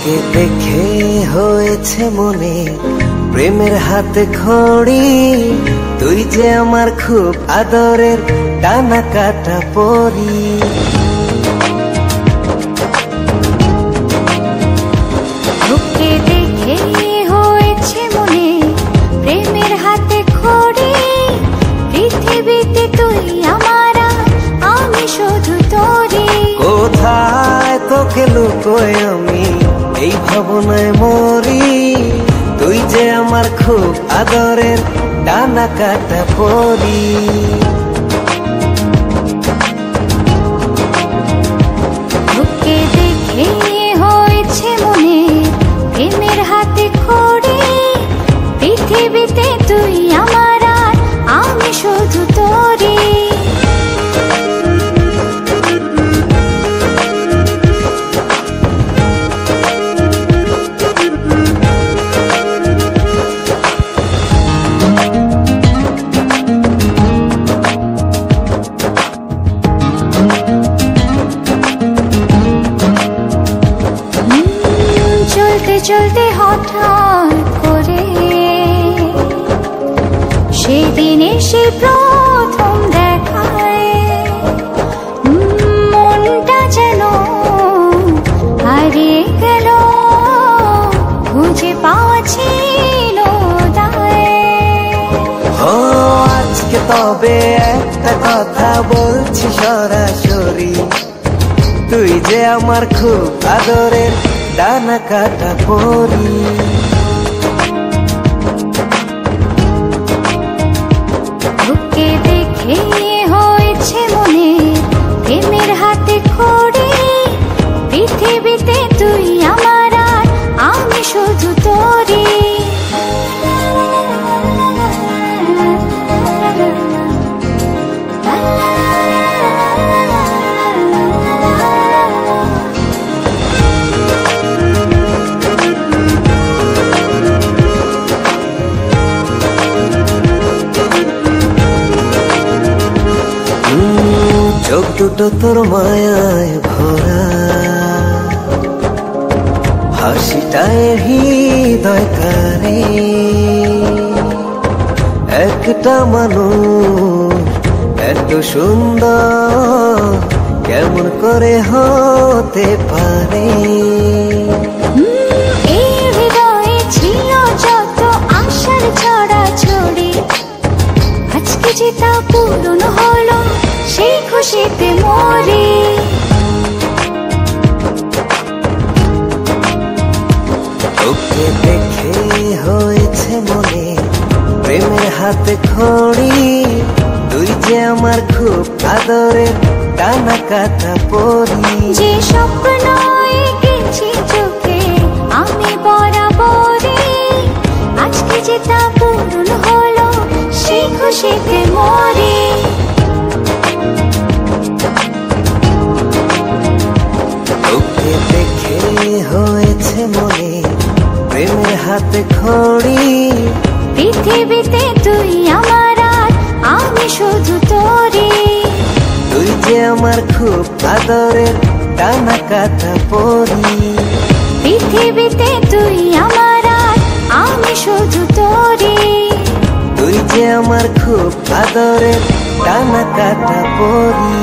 তোকে দেখে হয়েছে মনে প্রেমের হাতে খড়ি, তুই যে আমার খুব আদরের ডানা কাটা পরি। তোকে দেখে হয়েছে মনে প্রেমের হাতে খড়ি, পৃথিবীতে তুই আমার, আমি শুধু তোরই। কোথায় তোকে লুকোয় আমি এই ভাবনায় মরি, তুই যে আমার খুব আদরের ডানা কাটা পরি। তোকে দেখে হয়েছে মনে প্রেমের হাতে খড়ি, পৃথিবীতে তুই আমার, আমি শুধু তোরই। চলতে চলতে হঠাৎ করে সেদিন এসে প্রথম দেখায়, মনটা যেন হারিয়ে গেল, খুঁজে পাওয়া ছিল দায়। ও আজকে তবে একটা কথা বলছি সরাসরি, তুই যে আমার খুব আদরের ডানা কাটা পরি। তোকে দেখে হয়েছে মনে প্রেমের হাতে খড়ি, পৃথিবীতে তুই আমার, আমি শুধু তোরই। চোখ দুটো তোর মায়ায় ভরা, হাসিটায় হৃদয় কারে, একটা মানুষ এত সুন্দর কেমন করে হতে পারে। এই হৃদয়ে ছিল যত আশার ছড়াছড়ি, আজকে যে তা পূরণ হলো, সেই খুশিতে মরি। তোকে দেখে হয়েছে মনে প্রেমের হাতে খড়ি, তুই যে আমার খুব আদরের ডানা কাটা পরি। যে স্বপ্ন এঁকেছি চোখে আমি বরাবরই, আজকে যে তা পূরণ হলো, সেই খুশিতে মরি। তোকে দেখে হয়েছে মনে প্রেমের হাতে খড়ি, পৃথিবীতে তুই আমার, আমি শুধু তোরই। তুই যে আমার খুব আদরের ডানা কাটা পরি। পৃথিবীতে তুই আমার, আমি শুধু তোরই। তুই যে আমার খুব আদরের ডানা কাটা পরি।